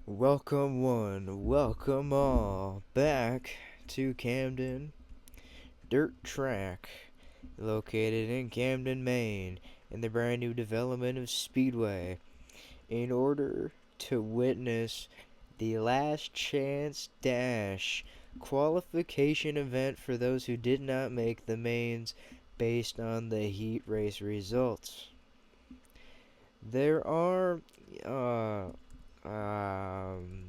Welcome one, welcome all back to Camden Dirt Track, located in Camden, Maine, in the brand new development of Speedway, in order to witness the Last Chance Dash qualification event for those who did not make the mains based on the heat race results. There are uh, um,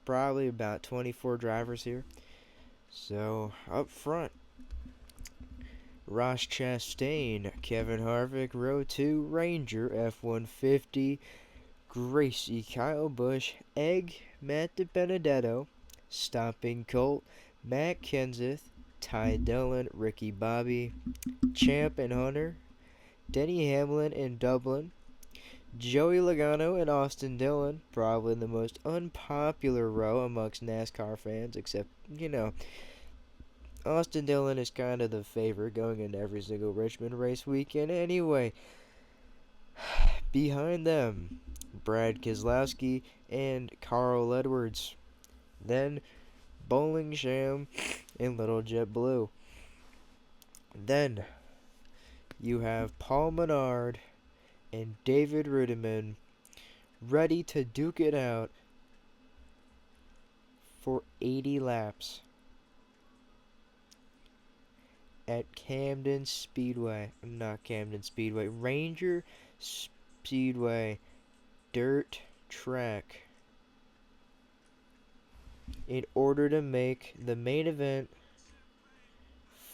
probably about 24 drivers here. So, up front, Ross Chastain, Kevin Harvick, Row 2, Ranger, F-150, Gracie, Kyle Busch, Egg, Matt DiBenedetto, Stomping Colt, Matt Kenseth, Ty Dillon, Ricky Bobby, Champ and Hunter, Denny Hamlin in Dublin, Joey Logano and Austin Dillon, probably the most unpopular row amongst NASCAR fans, except, Austin Dillon is kind of the favorite going into every single Richmond race weekend anyway. Behind them, Brad Keselowski and Carl Edwards. Then Bowling Sham and Little Jet Blue. Then you have Paul Menard and David Rudiman ready to duke it out for 80 laps at Camden Speedway. Not Camden Speedway, Ranger Speedway Dirt Track, in order to make the main event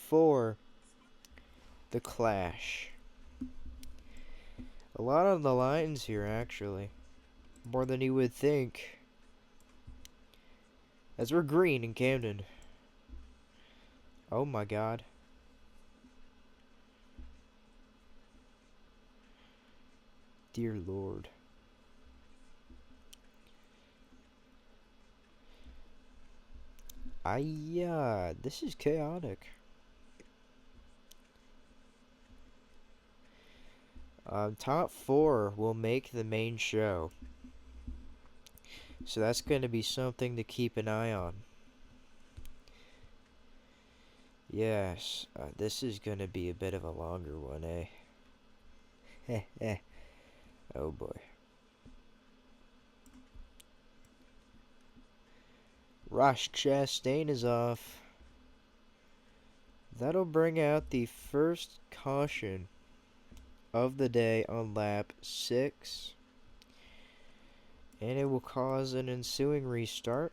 for the Clash. A lot on the lines here, actually. More than you would think. As we're green in Camden. Oh my god. Dear Lord. This is chaotic. Top 4 will make the main show. So that's going to be something to keep an eye on. Yes, this is going to be a bit of a longer one, eh? Heh heh. Oh boy. Ross Chastain is off. That'll bring out the first caution of the day on lap 6. And it will cause an ensuing restart.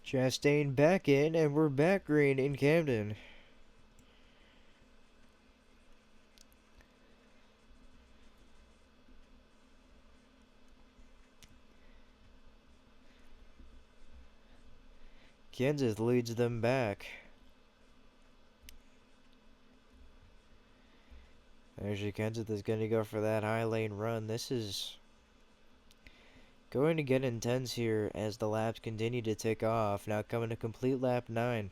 Chastain back in, and we're back green in Camden. Kenseth leads them back. Actually, Kenseth is going to go for that high lane run. This is going to get intense here as the laps continue to tick off. Now coming to complete lap 9.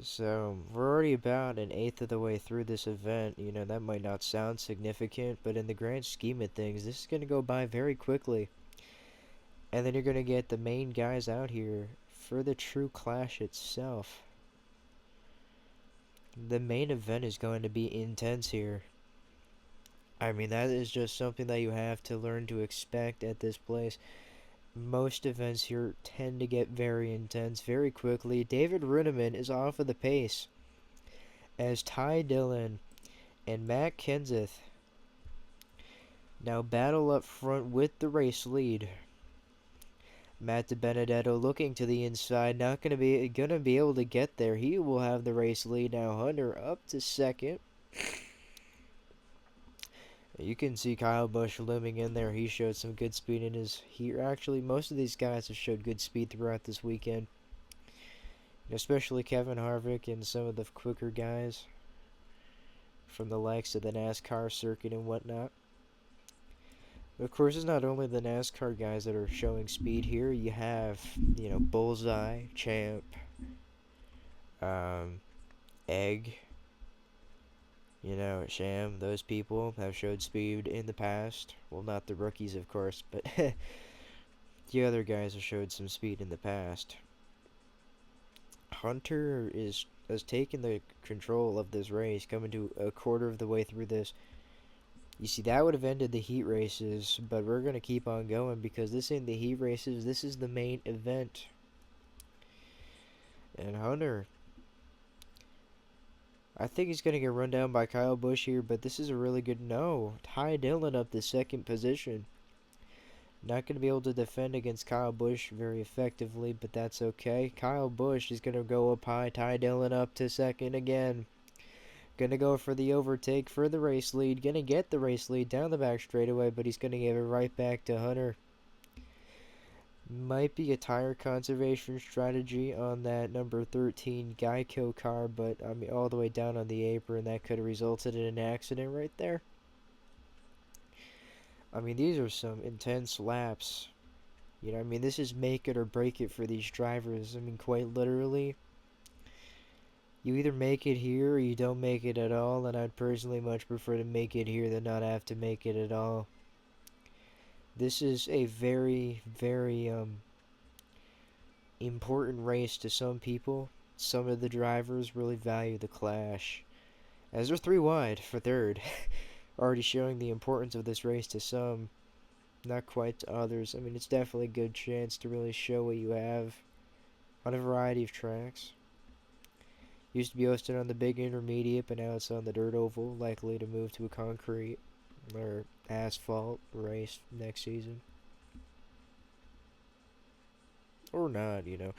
So, we're already about an eighth of the way through this event. You know, that might not sound significant, but in the grand scheme of things, this is going to go by very quickly. And then you're going to get the main guys out here for the true clash itself. The main event is going to be intense here. I mean, that is just something that you have to learn to expect at this place. Most events here tend to get very intense very quickly. David Rudiman is off of the pace as Ty Dillon and Matt Kenseth now battle up front with the race lead. Matt DiBenedetto looking to the inside, not gonna be able to get there. He will have the race lead now. Hunter up to second. You can see Kyle Busch looming in there. He showed some good speed in his heat. Actually, most of these guys have showed good speed throughout this weekend, especially Kevin Harvick and some of the quicker guys from the likes of the NASCAR circuit and whatnot. Of course, it's not only the NASCAR guys that are showing speed here. You have, Bullseye, Champ, Egg, You know, Sham, those people have showed speed in the past. Well, not the rookies, of course, but the other guys have showed some speed in the past. Hunter has taken the control of this race, coming to a quarter of the way through this. You see, that would have ended the heat races, but we're going to keep on going because this ain't the heat races. This is the main event. And Hunter, I think he's going to get run down by Kyle Busch here, but this is a really good no. Ty Dillon up the second position. Not going to be able to defend against Kyle Busch very effectively, but that's okay. Kyle Busch is going to go up high. Ty Dillon up to second again. Going to go for the overtake for the race lead. Going to get the race lead down the back straightaway, but he's going to give it right back to Hunter. Might be a tire conservation strategy on that number 13 Geico car, but I mean all the way down on the apron, that could have resulted in an accident right there. I mean, these are some intense laps. You know, I mean, this is make it or break it for these drivers. I mean, quite literally. You either make it here or you don't make it at all, and I'd personally much prefer to make it here than not have to make it at all. This is a very, very important race to some people. Some of the drivers really value the clash, as they're 3 wide for third. Already showing the importance of this race to some, not quite to others. I mean, it's definitely a good chance to really show what you have on a variety of tracks. Used to be hosted on the big intermediate, but now it's on the dirt oval, likely to move to a concrete or asphalt race next season. Or not, you know.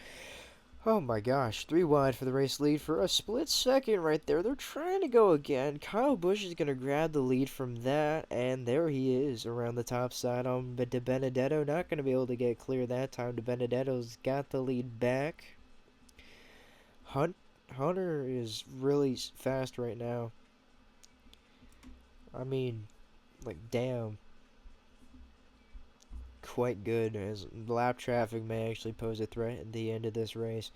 Oh my gosh, 3 wide for the race lead for a split second right there. They're trying to go again. Kyle Busch is going to grab the lead from that, and there he is around the top side on De Benedetto. Not going to be able to get clear that time. De Benedetto's got the lead back. Hunter is really fast right now. I mean, like, damn. Quite good, as lap traffic may actually pose a threat at the end of this race,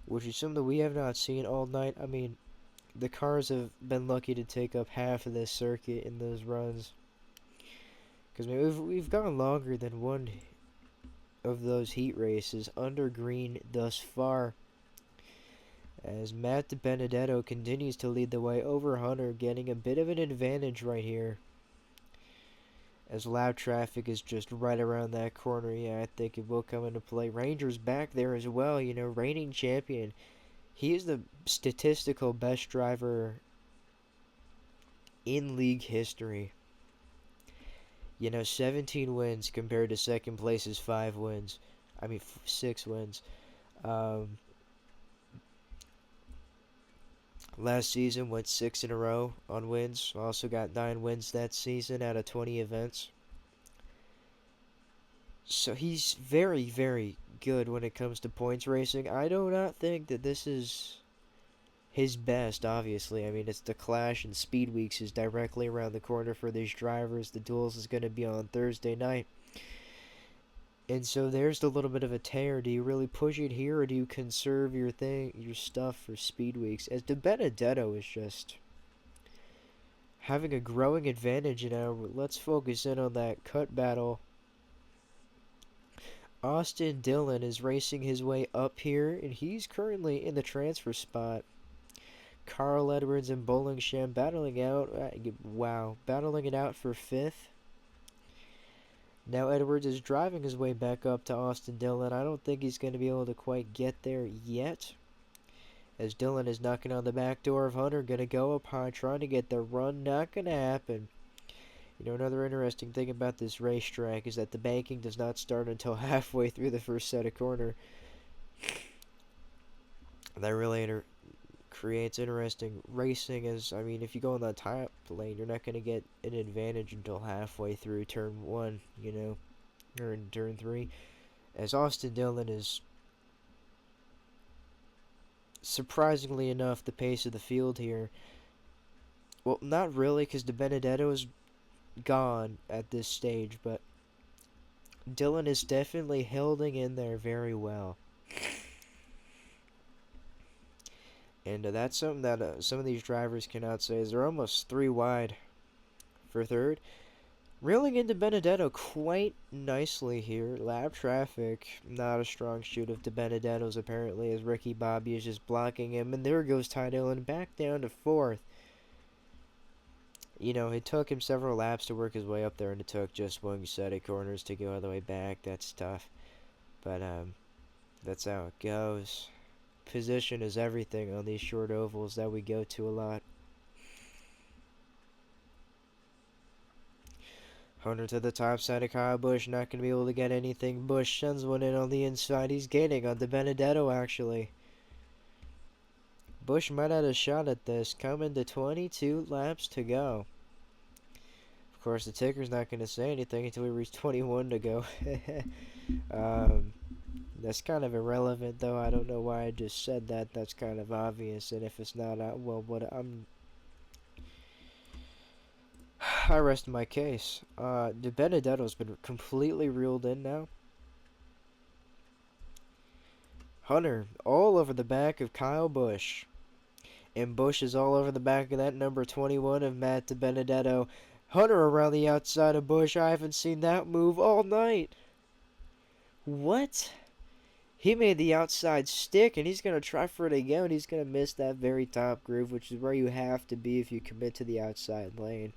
which is something we have not seen all night. I mean, the cars have been lucky to take up half of this circuit in those runs, because we've gone longer than one of those heat races under green thus far, as Matt DiBenedetto continues to lead the way over Hunter, getting a bit of an advantage right here, as lap traffic is just right around that corner. Yeah, I think it will come into play. Ranger's back there as well, you know, reigning champion. He is the statistical best driver in league history. You know, 17 wins compared to second place's 5 wins. I mean, 6 wins. Last season went 6 in a row on wins. Also got 9 wins that season out of 20 events. So he's very, very good when it comes to points racing. I do not think that this is his best, obviously. I mean, it's the Clash, and Speed Weeks is directly around the corner for these drivers. The Duels is going to be on Thursday night. And so there's a little bit of a tear. Do you really push it here, or do you conserve your stuff for Speed Weeks? As De Benedetto is just having a growing advantage, you know. Let's focus in on that cut battle. Austin Dillon is racing his way up here, and he's currently in the transfer spot. Carl Edwards and Bowlingsham battling it out for 5th. Now Edwards is driving his way back up to Austin Dillon. I don't think he's going to be able to quite get there yet, as Dillon is knocking on the back door of Hunter. Going to go up high, trying to get the run. Not going to happen. You know, another interesting thing about this racetrack is that the banking does not start until halfway through the first set of corner. That really creates interesting racing, as, I mean, if you go in that top lane, you're not going to get an advantage until halfway through turn 1, you know, or in turn 3, as Austin Dillon is, surprisingly enough, the pace of the field here. Well, not really, because De Benedetto is gone at this stage, but Dillon is definitely holding in there very well. And that's something that some of these drivers cannot say is they're almost 3 wide for third. Reeling into Benedetto quite nicely here. Lap traffic, not a strong shoot of De Benedetto's apparently, as Ricky Bobby is just blocking him. And there goes Ty Dillon back down to fourth. You know, it took him several laps to work his way up there, and it took just one set of corners to go all the way back. That's tough. But that's how it goes. Position is everything on these short ovals that we go to a lot. Hunter to the top side of Kyle Busch, not going to be able to get anything. Busch sends one in on the inside. He's gaining on De Benedetto, actually. Busch might have a shot at this. Coming to 22 laps to go. Of course, the ticker's not going to say anything until we reach 21 to go. That's kind of irrelevant, though. I don't know why I just said that. That's kind of obvious. And if it's not, well, what I rest my case. De Benedetto's been completely reeled in now. Hunter all over the back of Kyle Busch. And Busch is all over the back of that number 21 of Matt De Benedetto. Hunter around the outside of Busch. I haven't seen that move all night. What? He made the outside stick, and he's going to try for it again. He's going to miss that very top groove, which is where you have to be if you commit to the outside lane.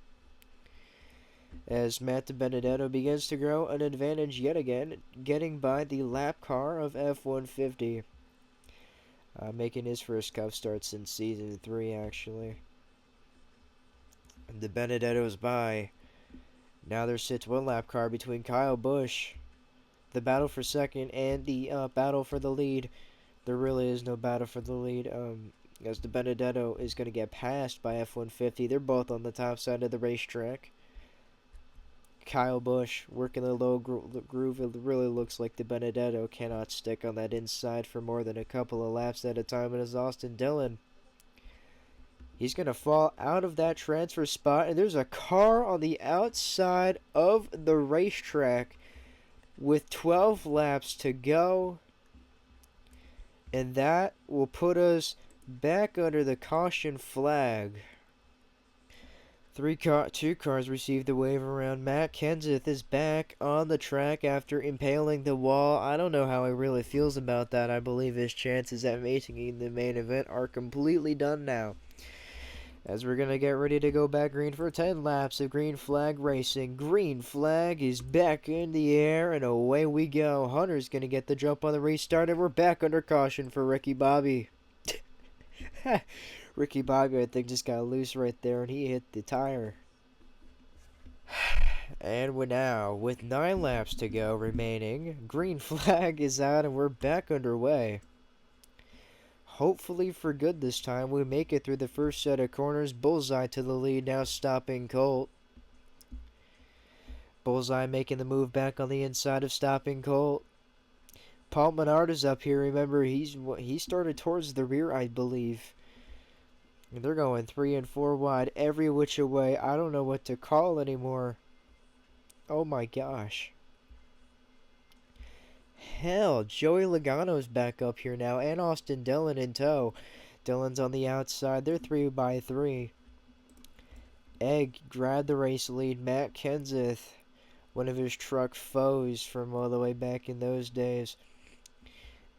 As Matt De Benedetto begins to grow an advantage yet again, getting by the lap car of F-150. Making his first Cup start since Season 3, actually. De Benedetto's by. Now there sits one lap car between Kyle Busch. The battle for second and the battle for the lead. There really is no battle for the lead. As De Benedetto is going to get passed by F-150. They're both on the top side of the racetrack. Kyle Busch working the low groove. It really looks like De Benedetto cannot stick on that inside for more than a couple of laps at a time. And it's Austin Dillon. He's going to fall out of that transfer spot. And there's a car on the outside of the racetrack with 12 laps to go. And that will put us back under the caution flag. Two cars received the wave around. Matt Kenseth is back on the track after impaling the wall. I don't know how he really feels about that. I believe his chances at making the main event are completely done now. As we're going to get ready to go back green for 10 laps of green flag racing. Green flag is back in the air, and away we go. Hunter's going to get the jump on the restart, and we're back under caution for Ricky Bobby. Ricky Bobby, I think, just got loose right there, and he hit the tire. And we're now, with 9 laps to go remaining, green flag is out, and we're back underway. Hopefully for good this time, we make it through the first set of corners. Bullseye to the lead, now stopping Colt. Bullseye making the move back on the inside of stopping Colt. Paul Menard is up here. Remember, he started towards the rear, I believe. And they're going 3 and 4 wide every which way. I don't know what to call anymore. Oh my gosh. Hell, Joey Logano's back up here now, and Austin Dillon in tow. Dillon's on the outside. They're 3x3. Egg grabbed the race lead. Matt Kenseth, one of his truck foes from all the way back in those days,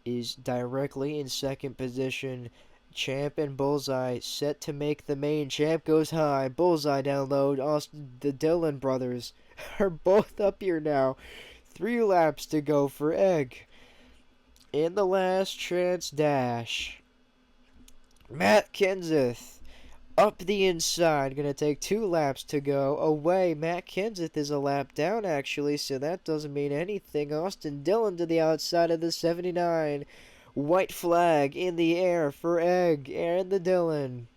is directly in second position. Champ and Bullseye set to make the main. Champ goes high. Bullseye down low. The Dillon brothers are both up here now. 3 laps to go for Egg. In the last chance dash. Matt Kenseth up the inside. Going to take 2 laps to go. Away. Matt Kenseth is a lap down, actually, so that doesn't mean anything. Austin Dillon to the outside of the 79. White flag in the air for Egg and the Dillon.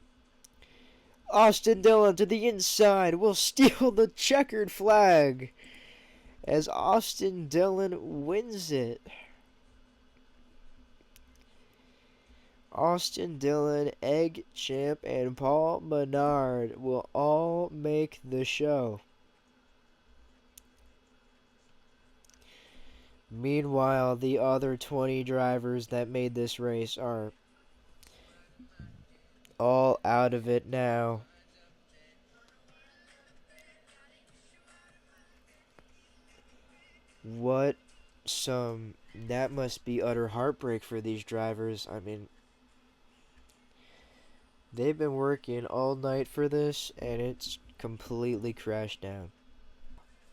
Austin Dillon to the inside will steal the checkered flag as Austin Dillon wins it. Austin Dillon, Egg, Champ, and Paul Menard will all make the show. Meanwhile, the other 20 drivers that made this race are all out of it now. What some that must be utter heartbreak for these drivers. I mean, they've been working all night for this and it's completely crashed down.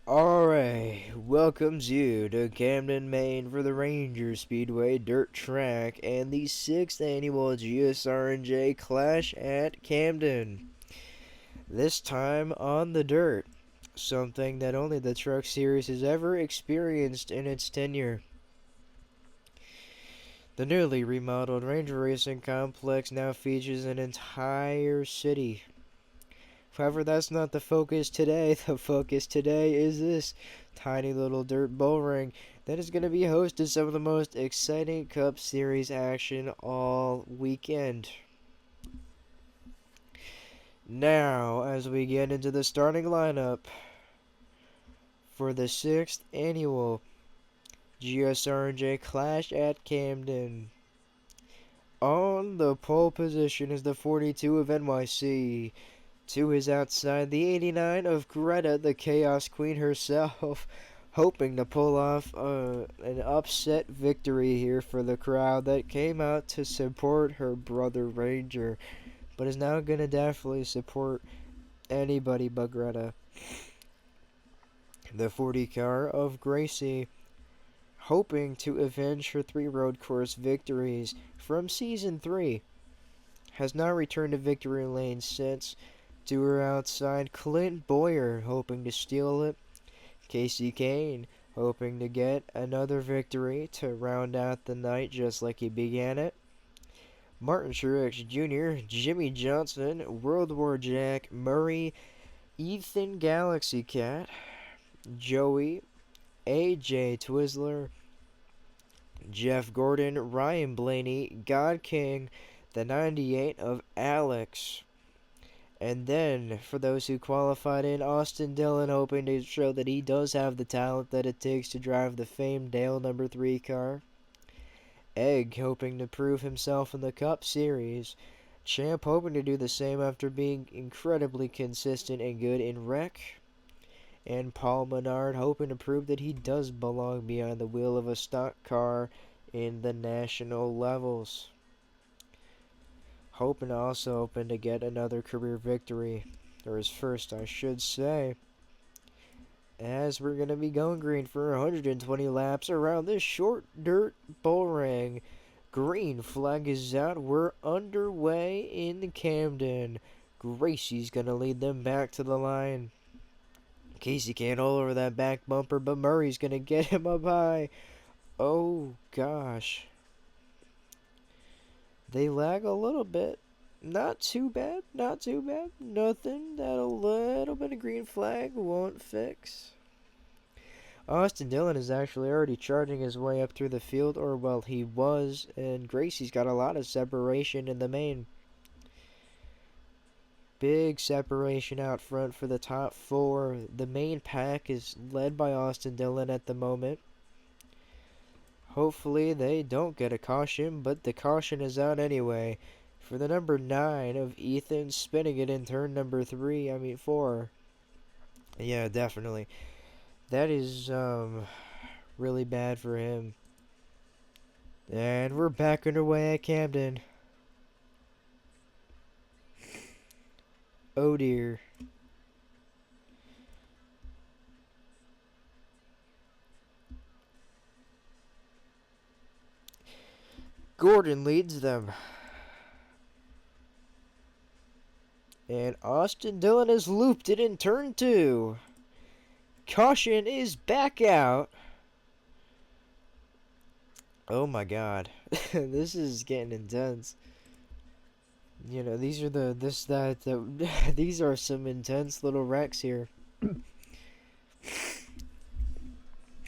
RRA welcomes you to Camden, Maine for the Ranger Speedway Dirt Track and the 6th annual GSR&J Clash at Camden. This time on the dirt, something that only the Truck Series has ever experienced in its tenure. The newly remodeled Ranger Racing Complex now features an entire city. However, that's not the focus today. The focus today is this tiny little dirt bull ring that is going to be hosted some of the most exciting Cup Series action all weekend. Now, as we get into the starting lineup for the 6th annual GSR&J Clash at Camden. On the pole position is the 42 of NYC. To his outside, the 89 of Greta, the Chaos Queen herself, hoping to pull off an upset victory here for the crowd that came out to support her brother Ranger, but is now going to definitely support anybody but Greta. The 40 car of Gracie, hoping to avenge her 3 road course victories from Season 3, has not returned to victory lane since. To her outside, Clint Boyer hoping to steal it. Casey Kane hoping to get another victory to round out the night just like he began it. Martin Truex Jr., Jimmy Johnson, World War Jack, Murray, Ethan Galaxy Cat, Joey, AJ Twizzler, Jeff Gordon, Ryan Blaney, God King, the 98 of Alex. And then, for those who qualified in, Austin Dillon hoping to show that he does have the talent that it takes to drive the famed Dale number 3 car. Egg hoping to prove himself in the Cup Series. Champ hoping to do the same after being incredibly consistent and good in Rec. And Paul Menard hoping to prove that he does belong behind the wheel of a stock car in the national levels. Hoping to get another career victory, or his first I should say, as we're going to be going green for 120 laps around this short dirt bull ring. Green flag is out, we're underway in Camden. Gracie's going to lead them back to the line. Casey can't hold over that back bumper, but Murray's going to get him up high. Oh gosh. They lag a little bit. Not too bad, not too bad. Nothing that a little bit of green flag won't fix. Austin Dillon is actually already charging his way up through the field, or well, he was, and Gracie's got a lot of separation in the main. Big separation out front for the top 4. The main pack is led by Austin Dillon at the moment. Hopefully they don't get a caution, but the caution is out anyway. For the number 9 of Ethan, spinning it in turn number 4. Yeah, definitely. That is really bad for him. And we're back underway at Camden. Oh dear. Gordon leads them. And Austin Dillon has looped it in turn 2. Caution is back out. Oh my god. This is getting intense. You know, these are these are some intense little wrecks here.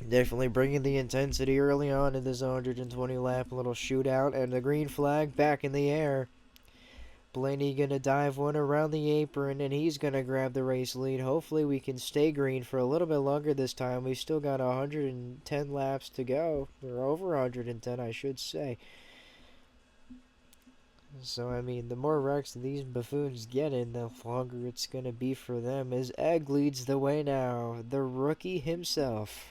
Definitely bringing the intensity early on in this 120 lap little shootout, and the green flag back in the air. Blaney gonna dive one around the apron, and he's gonna grab the race lead. Hopefully we can stay green for a little bit longer this time. We've still got 110 laps to go, or over 110 I should say. So, I mean, the more wrecks these buffoons get in, the longer it's going to be for them, as Egg leads the way now, the rookie himself.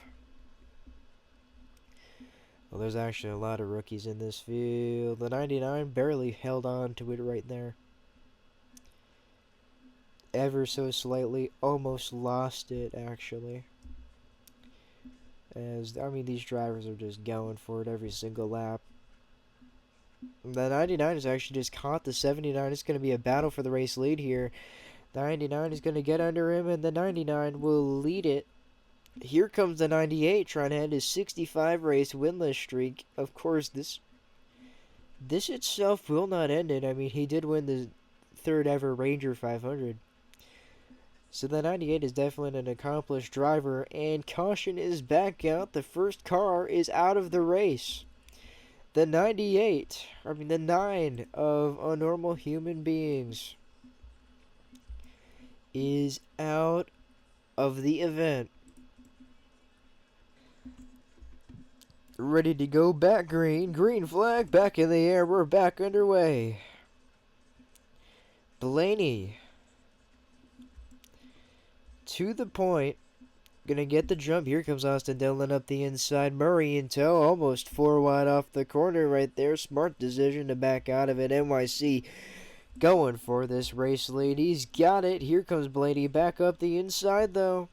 Well, there's actually a lot of rookies in this field. The 99 barely held on to it right there. Ever so slightly, almost lost it, actually. As, I mean, these drivers are just going for it every single lap. The 99 has actually just caught the 79. It's going to be a battle for the race lead here. The 99 is going to get under him, and the 99 will lead it. Here comes the 98 trying to end his 65 race winless streak. Of course, this itself will not end it. I mean, he did win the third ever Ranger 500. So the 98 is definitely an accomplished driver, and caution is back out. The first car is out of the race. The 9 of a normal human beings is out of the event. Ready to go back green. Green flag back in the air. We're back underway. Blaney to the point. Gonna get the jump. Here comes Austin Dillon up the inside. Murray in tow. Almost 4 wide off the corner right there. Smart decision to back out of it. NYC going for this race lead. He's got it. Here comes Blaney back up the inside though.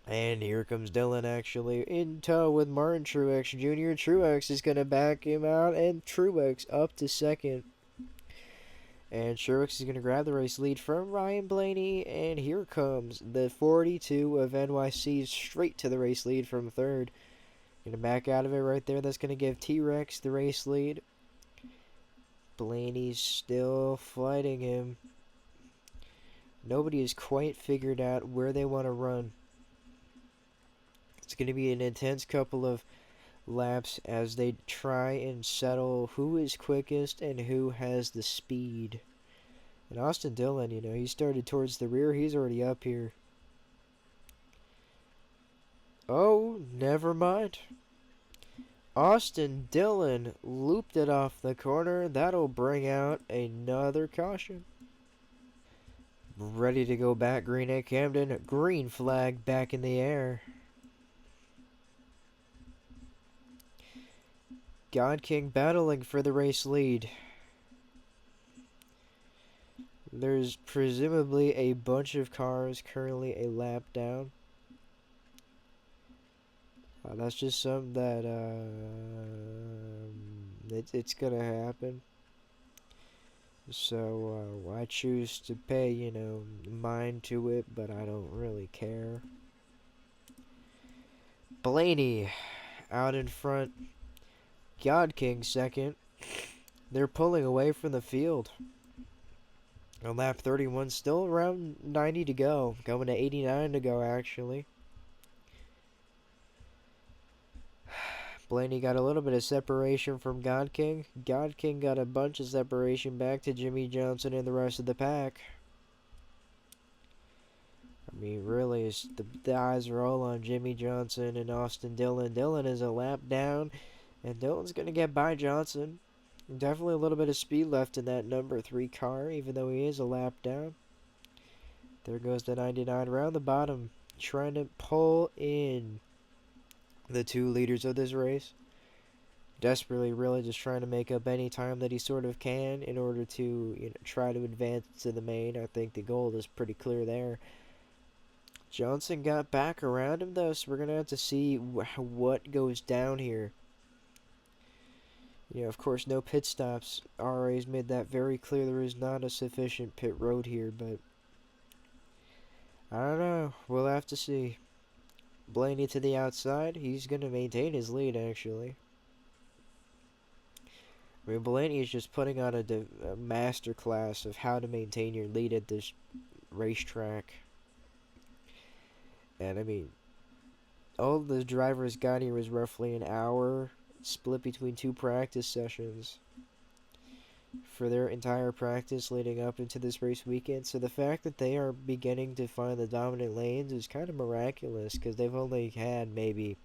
And here comes Dillon actually in tow with Martin Truex Jr. Truex is going to back him out, and Truex up to second. And Truex is going to grab the race lead from Ryan Blaney, and here comes the 42 of NYC straight to the race lead from third. Going to back out of it right there. That's going to give T-Rex the race lead. Blaney's still fighting him. Nobody has quite figured out where they want to run. It's going to be an intense couple of laps as they try and settle who is quickest and who has the speed. And Austin Dillon, you know, he started towards the rear. He's already up here. Oh, never mind. Austin Dillon looped it off the corner. That'll bring out another caution. Ready to go back green at Camden. Green flag back in the air. God King battling for the race lead. There's presumably a bunch of cars currently a lap down. That's just something that it's gonna happen. So I choose to pay, you know, mind to it, but I don't really care. Blaney out in front. God King second. They're pulling away from the field. On lap 31, still around 90 to go. Going to 89 to go, actually. Blaney got a little bit of separation from God King. God King got a bunch of separation back to Jimmy Johnson and the rest of the pack. I mean, really, the eyes are all on Jimmy Johnson and Austin Dillon. Dillon is a lap down, and Dillon's going to get by Johnson. Definitely a little bit of speed left in that number 3 car, even though he is a lap down. There goes the 99 around the bottom, trying to pull in the 2 leaders of this race. Desperately, really just trying to make up any time that he sort of can in order to, you know, try to advance to the main. I think the goal is pretty clear there. Johnson got back around him, though, so we're going to have to see what goes down here. You know, of course, no pit stops. RRA's made that very clear. There is not a sufficient pit road here, but I don't know. We'll have to see. Blaney to the outside. He's going to maintain his lead, actually. I mean, Blaney is just putting on a master class of how to maintain your lead at this racetrack. And, I mean, all the drivers got here was roughly an hour, split between 2 practice sessions for their entire practice leading up into this race weekend. So the fact that they are beginning to find the dominant lanes is kind of miraculous, because they've only had maybe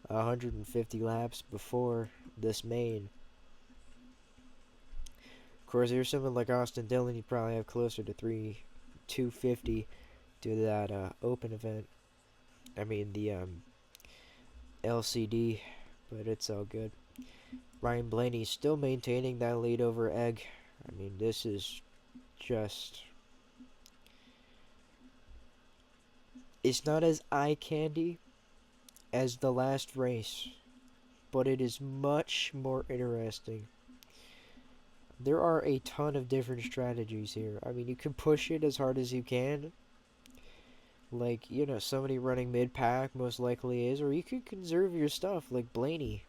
150 laps before this main. course, here's someone like Austin Dillon, you'd probably have closer to 250 to that open event. I mean, the LCD, but it's all good. Ryan Blaney still maintaining that lead over Egg. I mean, this is just... It's not as eye-candy as the last race, but it is much more interesting. There are a ton of different strategies here. I mean, you can push it as hard as you can. Like, you know, somebody running mid-pack most likely is. Or you could conserve your stuff like Blaney.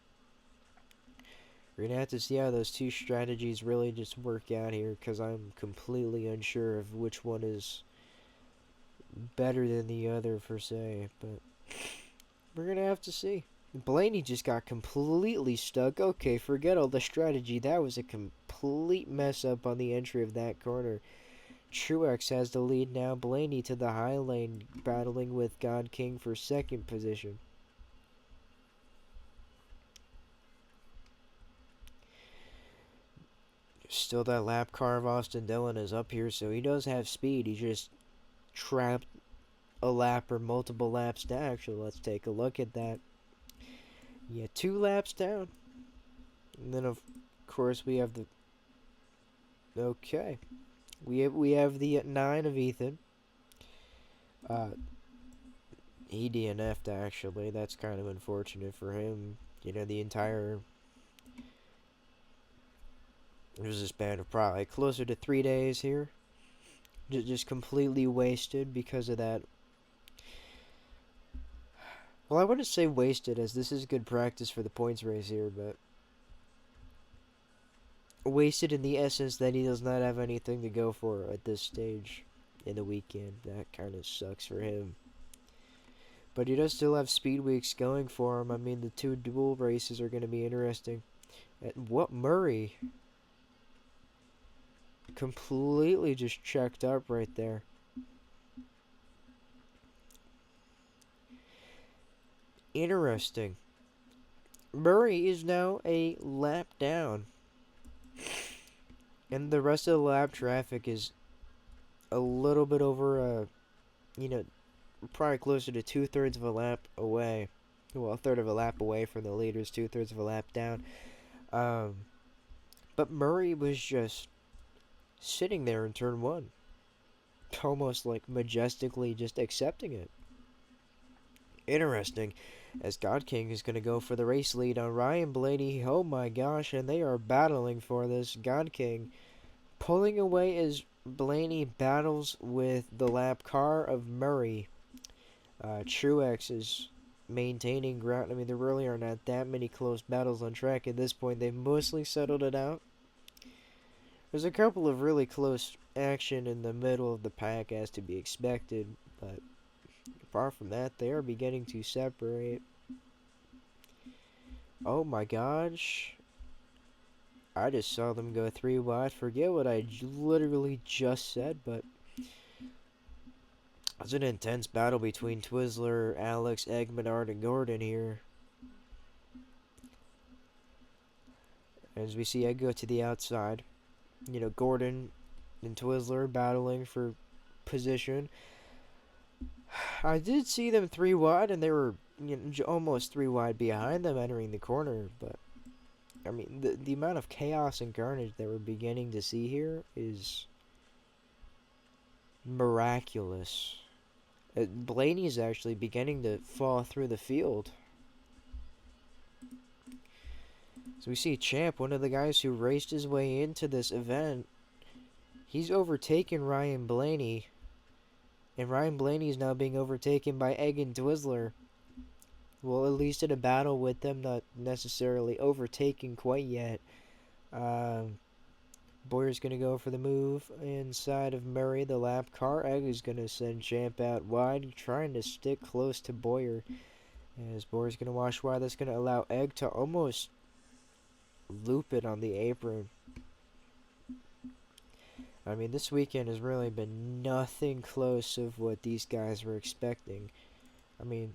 We're going to have to see how those two strategies really just work out here. Because I'm completely unsure of which one is better than the other, per se. But we're going to have to see. Blaney just got completely stuck. Okay, forget all the strategy. That was a complete mess up on the entry of that corner. Truex has the lead now. Blaney to the high lane, battling with God King for second position. Still that lap car of Austin Dillon is up here, so he does have speed. He just trapped a lap or multiple laps down. Actually, let's take a look at that. Yeah, 2 laps down. And then, of course, we have the... Okay. We have the 9 of Ethan. He DNF'd, actually. That's kind of unfortunate for him. You know, the entire... It was a span of probably closer to 3 days here. Just completely wasted because of that. Well, I wouldn't say wasted, as this is good practice for the points race here, but... Wasted in the essence that he does not have anything to go for at this stage in the weekend. That kind of sucks for him. But he does still have speed weeks going for him. I mean, the 2 dual races are going to be interesting. What Murray completely just checked up right there. Interesting. Murray is now a lap down. And the rest of the lap traffic is a little bit over, you know, probably closer to 2/3 of a lap away. Well, a third of a lap away from the leaders, 2/3 of a lap down. But Murray was just sitting there in turn 1. Almost like majestically just accepting it. Interesting, as God King is going to go for the race lead on Ryan Blaney. Oh my gosh, and they are battling for this. God King pulling away as Blaney battles with the lap car of Murray. Truex is maintaining ground. I mean, there really are not that many close battles on track at this point. They've mostly settled it out. There's a couple of really close action in the middle of the pack, as to be expected, but apart from that, they are beginning to separate. Oh my gosh. I just saw them go 3 wide. Forget what I literally just said, but it's an intense battle between Twizzler, Alex, Eggmanard, and Gordon here. As we see Egg go to the outside. You know, Gordon and Twizzler battling for position. I did see them 3 wide, and they were, you know, almost 3 wide behind them entering the corner, but I mean, the amount of chaos and carnage that we're beginning to see here is miraculous. Blaney is actually beginning to fall through the field. So we see Champ, one of the guys who raced his way into this event. He's overtaken Ryan Blaney. And Ryan Blaney is now being overtaken by Egg and Twizzler. Well, at least in a battle with them, not necessarily overtaken quite yet. Boyer's going to go for the move inside of Murray, the lap car. Egg is going to send Champ out wide, trying to stick close to Boyer. As Boyer's going to wash wide, that's going to allow Egg to almost loop it on the apron. I mean, this weekend has really been nothing close of what these guys were expecting. I mean,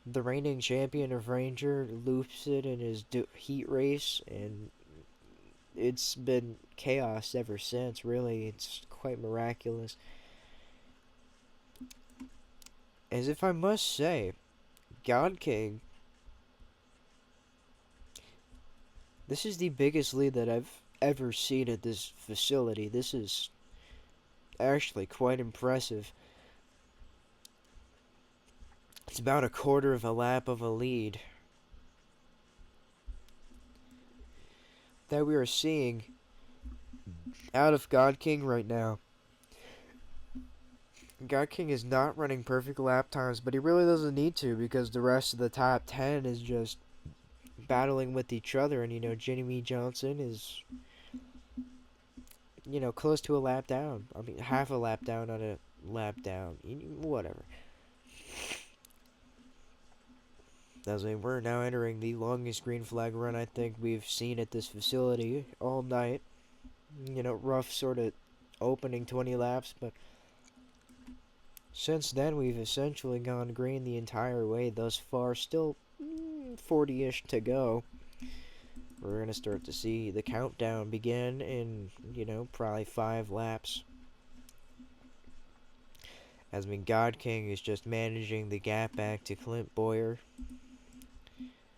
the reigning champion of Ranger loops it in his heat race, and it's been chaos ever since, really. It's quite miraculous. As if I must say, God King, this is the biggest lead that I've ever seen at this facility. This is actually quite impressive. It's about a quarter of a lap of a lead that we are seeing out of God King right now. God King is not running perfect lap times, but he really doesn't need to because the rest of the top 10 is just battling with each other. And, Jimmy Johnson is, close to a lap down. I mean, half a lap down on a lap down. Whatever. As we're now entering the longest green flag run I think we've seen at this facility all night. Rough sort of opening 20 laps, but since then we've essentially gone green the entire way thus far. Still 40-ish to go. We're going to start to see the countdown begin in, probably 5 laps. God King is just managing the gap back to Clint Boyer.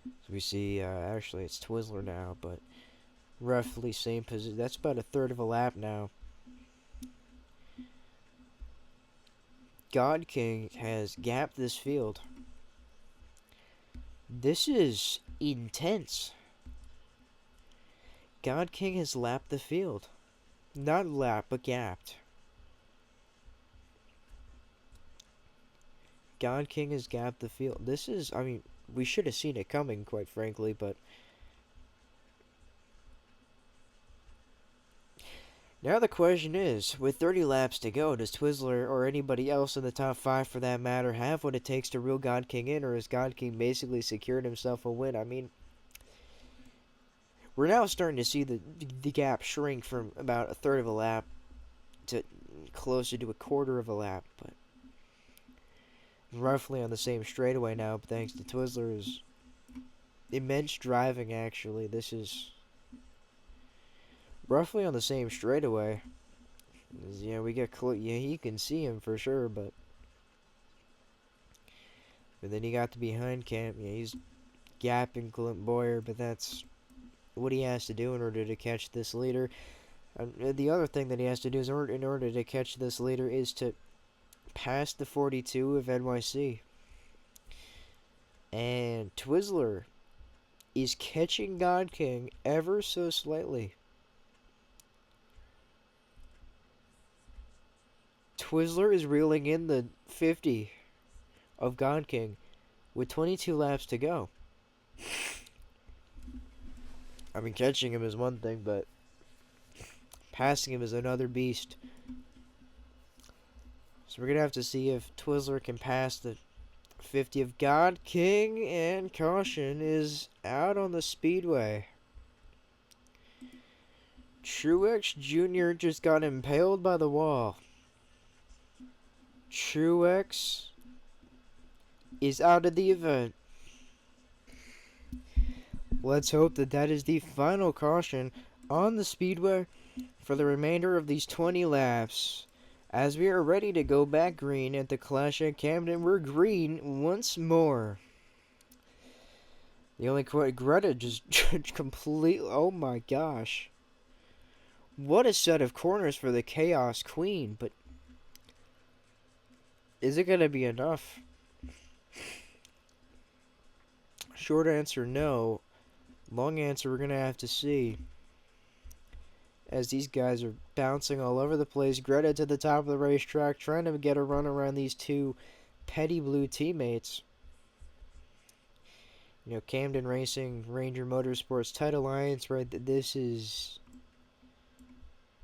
So we see, actually it's Twizzler now, but roughly same position. That's about a third of a lap now. God King has gapped this field. This is intense. God King has lapped the field. Not lapped, but gapped. God King has gapped the field. This is, we should have seen it coming, quite frankly, but now the question is, with 30 laps to go, does Twizzler or anybody else in the top 5 for that matter have what it takes to reel God King in, or has God King basically secured himself a win? We're now starting to see the gap shrink from about a third of a lap to closer to a quarter of a lap, but roughly on the same straightaway now, thanks to Twizzler's immense driving, actually. This is roughly on the same straightaway. Yeah, we get you can see him for sure, but then he got to behind camp. Yeah, he's gapping Clint Boyer, but that's what he has to do in order to catch this leader. The other thing that he has to do is in order to catch this leader is to pass the 42 of NYC. And Twizzler is catching God King ever so slightly. Twizzler is reeling in the 50 of God King with 22 laps to go. Catching him is one thing, but passing him is another beast. So we're going to have to see if Twizzler can pass the 50 of God King, and caution is out on the speedway. Truex Jr. just got impaled by the wall. Truex is out of the event. Let's hope that is the final caution on the speedway for the remainder of these 20 laps. As we are ready to go back green at the Clash at Camden, we're green once more. The only Greta just completely, oh my gosh. What a set of corners for the Chaos Queen, but is it going to be enough? Short answer, no. Long answer, we're going to have to see. As these guys are bouncing all over the place. Greta to the top of the racetrack, trying to get a run around these two petty blue teammates. Camden Racing, Ranger Motorsports, Tight Alliance, right? This is...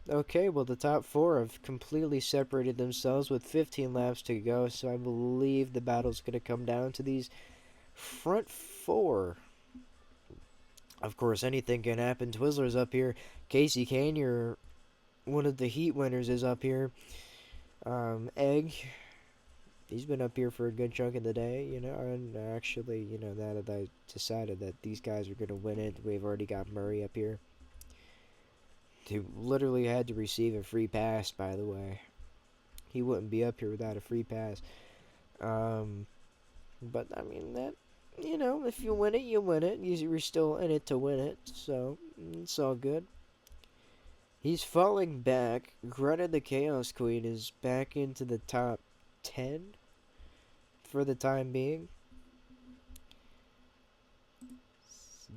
Okay, well, the top 4 have completely separated themselves with 15 laps to go, so I believe the battle's going to come down to these front 4. Of course, anything can happen. Twizzler's up here. Casey Kanier, one of the heat winners, is up here. Egg, he's been up here for a good chunk of the day, and actually, that I decided that these guys are going to win it. We've already got Murray up here. He literally had to receive a free pass, by the way. He wouldn't be up here without a free pass. But I mean that, if you win it, you win it. You're still in it to win it, so it's all good. He's falling back. Greta the Chaos Queen is back into the top 10 for the time being.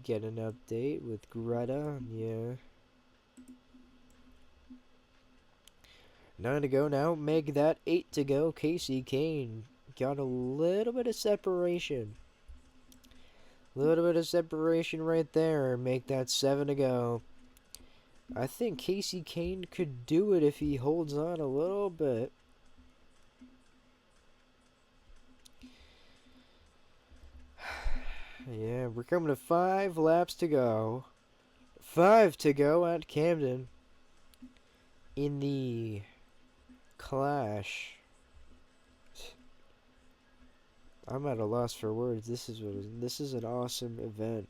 Get an update with Greta, yeah. 9 to go now. Make that 8 to go. Casey Kane got a little bit of separation. Little bit of separation right there. Make that 7 to go. I think Casey Kane could do it if he holds on a little bit. Yeah, we're coming to 5 laps to go. 5 to go at Camden in the Clash. I'm at a loss for words. This is an awesome event.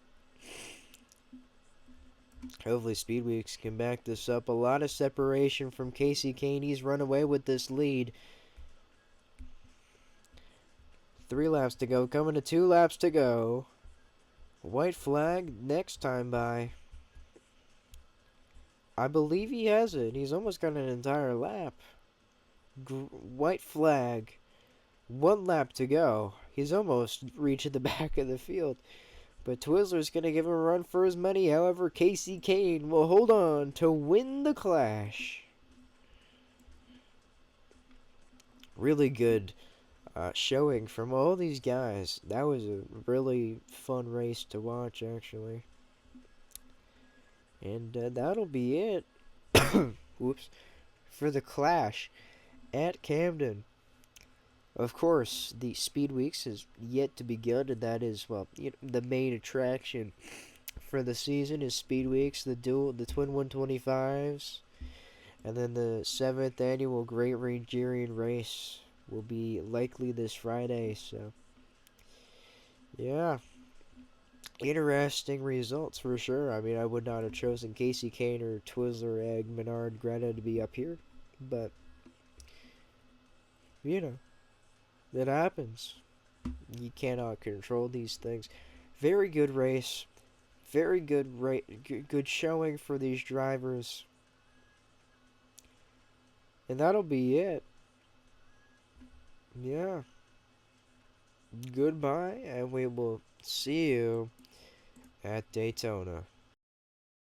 Hopefully Speed Weeks can back this up. A lot of separation from Casey Kane. He's run away with this lead. 3 laps to go. Coming to 2 laps to go. White flag next time by. I believe he has it. He's almost got an entire lap. White flag. 1 lap to go. He's almost reached the back of the field. But Twizzler's going to give him a run for his money. However, Casey Kane will hold on to win the Clash. Really good showing from all these guys. That was a really fun race to watch, actually. And that'll be it. Whoops. For the Clash at Camden. Of course, the Speed Weeks is yet to begin, and that is, well, the main attraction for the season is Speed Weeks, the Twin 125s, and then the 7th annual Great Rangerian Race will be likely this Friday, so, yeah. Interesting results for sure. I mean, I would not have chosen Casey Kane or Twizzler, Egg, Menard, Greta to be up here, but, it happens. You cannot control these things. Very good race. Very good showing for these drivers. And that'll be it. Yeah. Goodbye, and we will see you at Daytona.